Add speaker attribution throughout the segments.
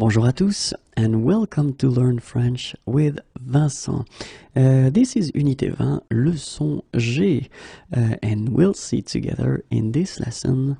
Speaker 1: Bonjour à tous and welcome to Learn French with Vincent. This is Unité 20, leçon G, and we'll see together in this lesson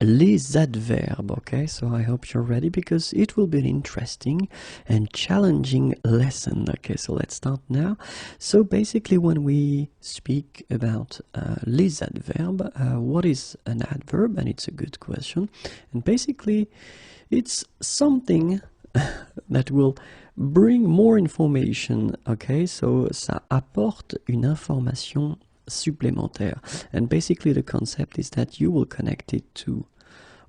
Speaker 1: les adverbs, okay? So I hope you're ready because it will be an interesting and challenging lesson, okay? So let's start now. So basically when we speak about les adverbs, what is an adverb? And it's a good question. And basically it's something that will bring more information, okay? So ça apporte une information supplémentaire. And basically the concept is that you will connect it to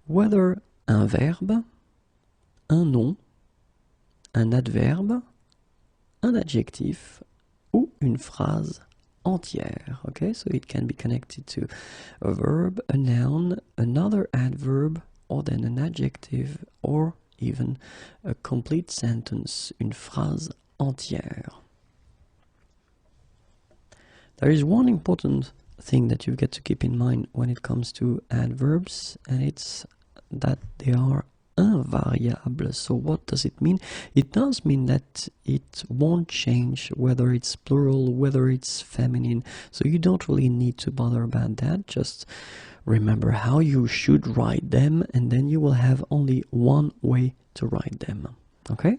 Speaker 1: whether un verbe, un nom, un adverbe, un adjectif ou une phrase entière. Okay, so it can be connected to a verb, a noun, another adverb, or then an adjective, or even a complete sentence, une phrase entière. There is one important thing that you've got to keep in mind when it comes to adverbs, and it's that they are invariables. So what does it mean? It does mean that it won't change whether it's plural, whether it's feminine. So you don't really need to bother about that. Just remember how you should write them, and then you will have only one way to write them. Okay?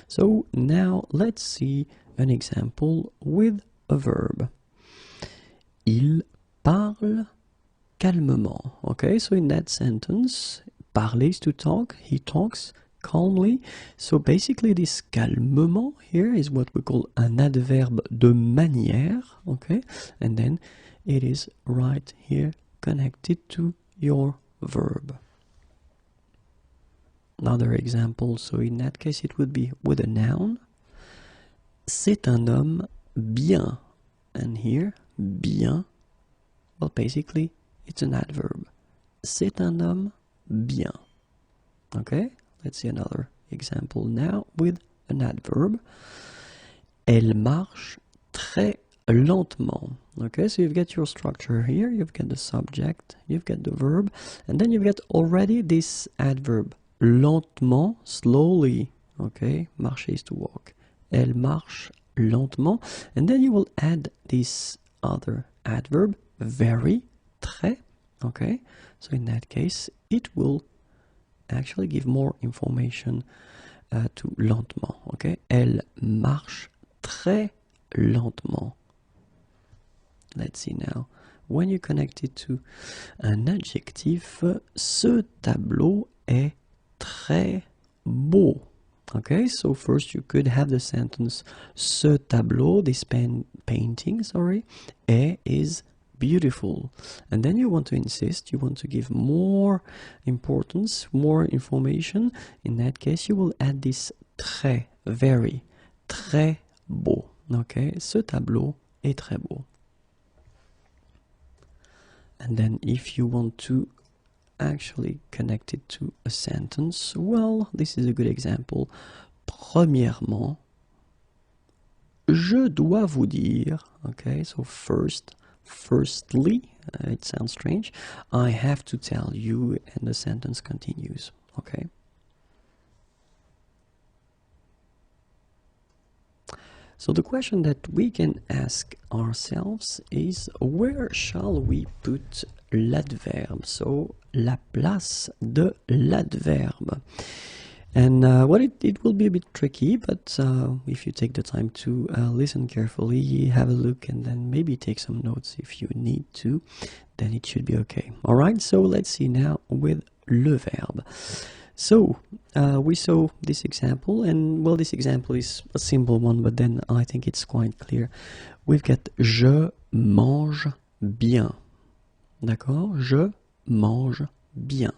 Speaker 1: So now let's see an example with a verb. Il parle calmement. Okay, so in that sentence, parler is to talk, he talks calmly. So basically this calmement here is what we call an adverbe de manière, okay? And then it is right here connected to your verb. Another example, so in that case it would be with a noun. C'est un homme bien. And here, bien, well, basically, it's an adverb. C'est un homme bien. Okay, let's see another example now with an adverb. Elle marche très lentement. Okay, so you've got your structure here, you've got the subject, you've got the verb, and then you've got already this adverb. Lentement, slowly. Okay, marcher is to walk. Elle marche lentement, and then you will add this other adverb, very, très, okay? So in that case, it will actually give more information to lentement, okay? Elle marche très lentement. Let's see now. When you connect it to an adjective, ce tableau est très beau. Okay, so first you could have the sentence ce tableau, this painting, is beautiful. And then you want to insist, you want to give more importance, more information. In that case, you will add this très, very, très beau. Okay, ce tableau est très beau. And then if you want to actually connected to a sentence, well, this is a good example. Premièrement, je dois vous dire, okay, so firstly, it sounds strange, I have to tell you, and the sentence continues, okay. So the question that we can ask ourselves is, where shall we put l'adverbe? So, la place de l'adverbe. And well, it will be a bit tricky, but if you take the time to listen carefully, have a look, and then maybe take some notes if you need to, then it should be okay. All right, so let's see now with le verbe. So, we saw this example, and well, this example is a simple one, but then I think it's quite clear. We've got je mange bien. D'accord? Je mange bien.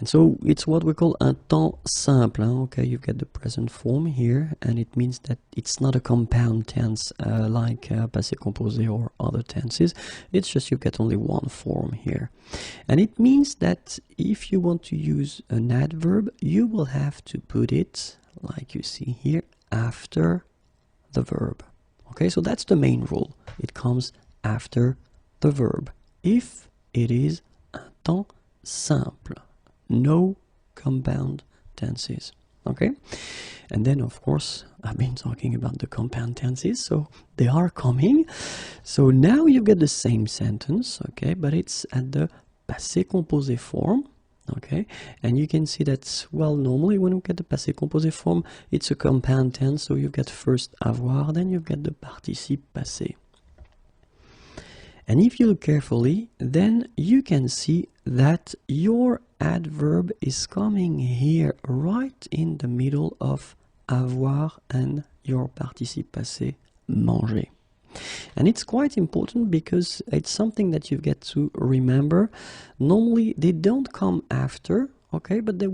Speaker 1: And so it's what we call un temps simple. Okay, you've got the present form here, and it means that it's not a compound tense like passé composé or other tenses. It's just you've got only one form here. And it means that if you want to use an adverb, you will have to put it, like you see here, after the verb. Okay, so that's the main rule. It comes after the verb if it is un temps simple. No compound tenses. Okay? And then, of course, I've been talking about the compound tenses, so they are coming. So now you get the same sentence, okay, but it's at the passé composé form, okay? And you can see that, well, normally when you get the passé composé form, it's a compound tense, so you get first avoir, then you get the participe passé. And if you look carefully, then you can see that your adverb is coming here right in the middle of avoir and your participe passé, manger. And it's quite important because it's something that you get to remember. Normally they don't come after, okay, but they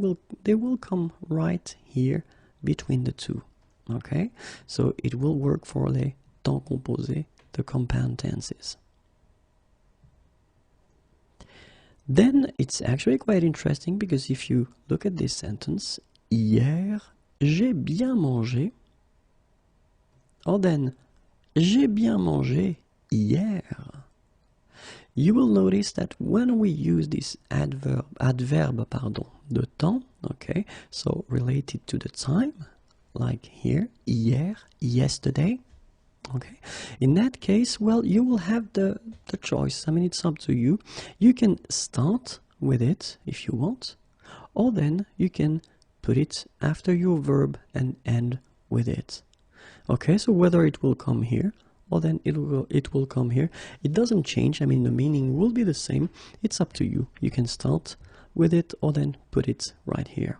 Speaker 1: will come right here between the two, okay? So it will work for les temps composés, the compound tenses. Then it's actually quite interesting because if you look at this sentence, hier, j'ai bien mangé, or then, j'ai bien mangé hier, you will notice that when we use this adverb, de temps, okay, so related to the time, like here, hier, yesterday, okay, in that case, well, you will have the choice. I mean, it's up to you. You can start with it if you want, or then you can put it after your verb and end with it. Okay, so whether it will come here or then it will come here, it doesn't change. I mean, the meaning will be the same. It's up to you. You can start with it or then put it right here.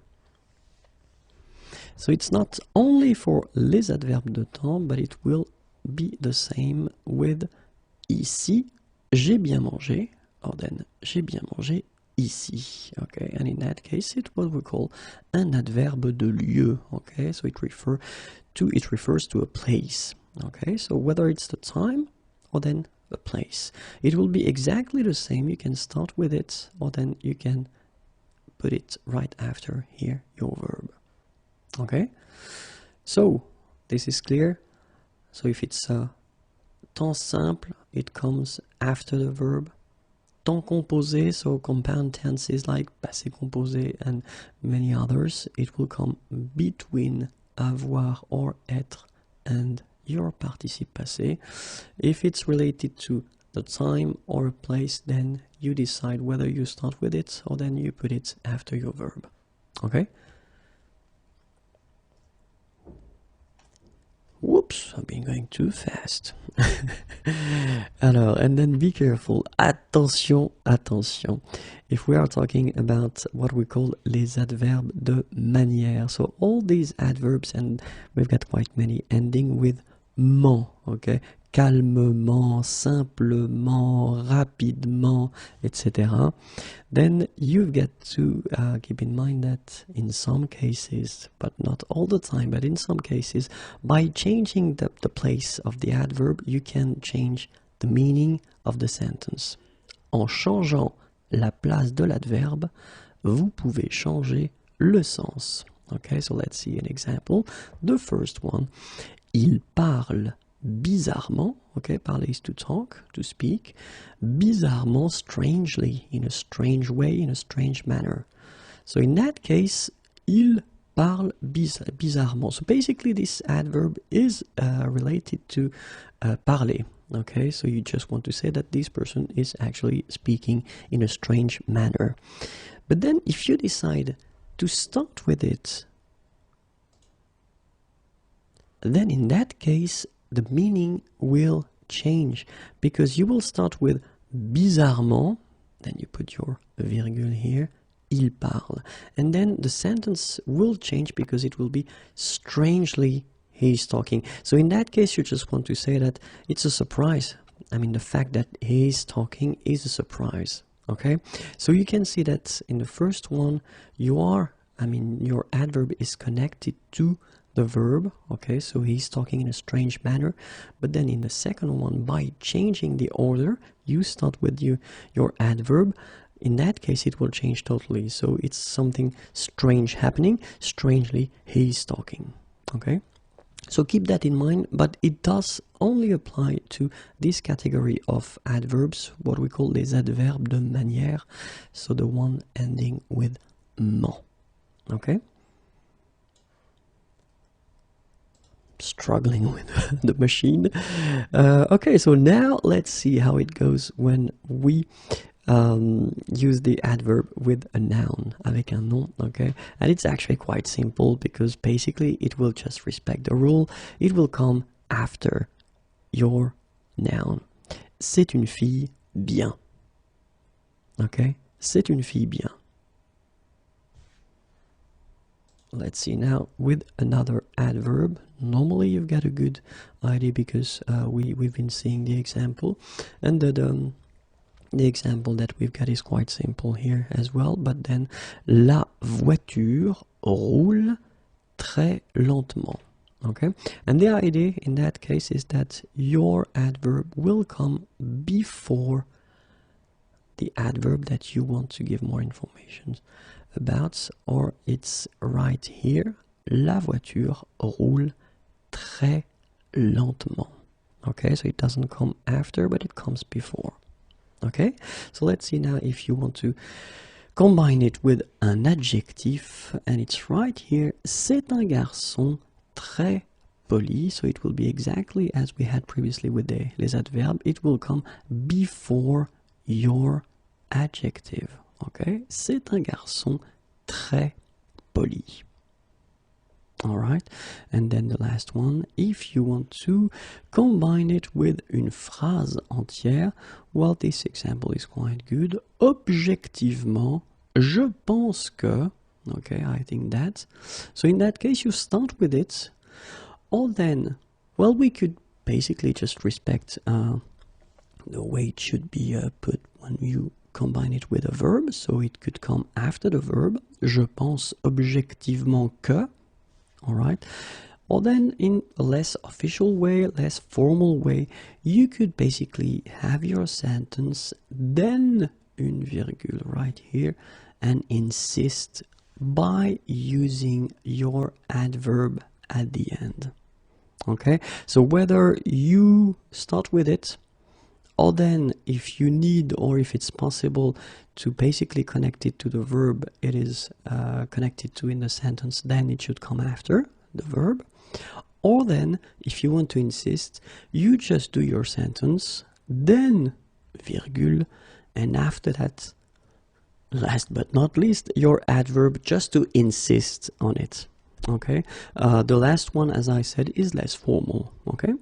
Speaker 1: So it's not only for les adverbes de temps, but it will be the same with ici, j'ai bien mangé, or then j'ai bien mangé ici, okay, and in that case it's what we call an adverbe de lieu, okay, so it refers to a place, okay, so whether it's the time or then a place, it will be exactly the same. You can start with it or then you can put it right after here, your verb, okay. So this is clear. So if it's temps simple, it comes after the verb. Temps composé, so compound tenses like passé composé and many others, it will come between avoir or être and your participe passé. If it's related to the time or a place, then you decide whether you start with it or then you put it after your verb. Okay? Whoops, I've been going too fast. Alors, and then be careful. Attention, attention. If we are talking about what we call les adverbes de manière, so all these adverbs, and we've got quite many ending with ment, okay? Calmement, simplement, rapidement, etc. Then you've got to keep in mind that in some cases, but not all the time, but in some cases, by changing the place of the adverb, you can change the meaning of the sentence. En changeant la place de l'adverbe, vous pouvez changer le sens. Okay, so let's see an example. The first one, il parle bizarrement, okay, parler is to talk, to speak, bizarrement, strangely, in a strange way, in a strange manner. So in that case, il parle bizarrement. So basically this adverb is related to parler, okay, so you just want to say that this person is actually speaking in a strange manner. But then if you decide to start with it, then in that case, the meaning will change because you will start with bizarrement, then you put your virgule here, il parle, and then the sentence will change because it will be strangely he's talking. So in that case, you just want to say that it's a surprise. I mean, the fact that he's talking is a surprise, okay? So you can see that in the first one, your adverb is connected to the verb, okay, so he's talking in a strange manner. But then in the second one, by changing the order, you start with your adverb. In that case, it will change totally. So it's something strange happening. Strangely, he's talking, okay? So keep that in mind, but it does only apply to this category of adverbs, what we call les adverbes de manière, so the one ending with ment. Okay? Struggling with the machine. Okay, so now let's see how it goes when we use the adverb with a noun, avec un nom, okay? And it's actually quite simple because basically it will just respect the rule. It will come after your noun. C'est une fille bien. Okay? C'est une fille bien. Let's see now with another adverb. Normally you've got a good idea because we've been seeing the example, and the example that we've got is quite simple here as well. But then, la voiture roule très lentement. Okay, and the idea in that case is that your adverb will come before the adverb that you want to give more information about, or it's right here. La voiture roule très lentement. Okay, so it doesn't come after, but it comes before. Okay, so let's see now if you want to combine it with an adjective, and it's right here. C'est un garçon très poli, so it will be exactly as we had previously with les adverbs. It will come before your adjective. Okay, c'est un garçon très poli. All right, and then the last one, if you want to combine it with une phrase entière, well, this example is quite good. Objectivement, je pense que, okay, I think that. So in that case, you start with it, or then, well, we could basically just respect the way it should be put when you combine it with a verb, so it could come after the verb. Je pense objectivement que. All right, or then in a less official way, less formal way, you could basically have your sentence, then une virgule right here, and insist by using your adverb at the end. Okay, so whether you start with it, or then if you need, or if it's possible to basically connect it to the verb it is connected to in the sentence, then it should come after the verb. Or then, if you want to insist, you just do your sentence, then virgule, and after that, last but not least, your adverb, just to insist on it. Okay, the last one, as I said, is less formal. Okay.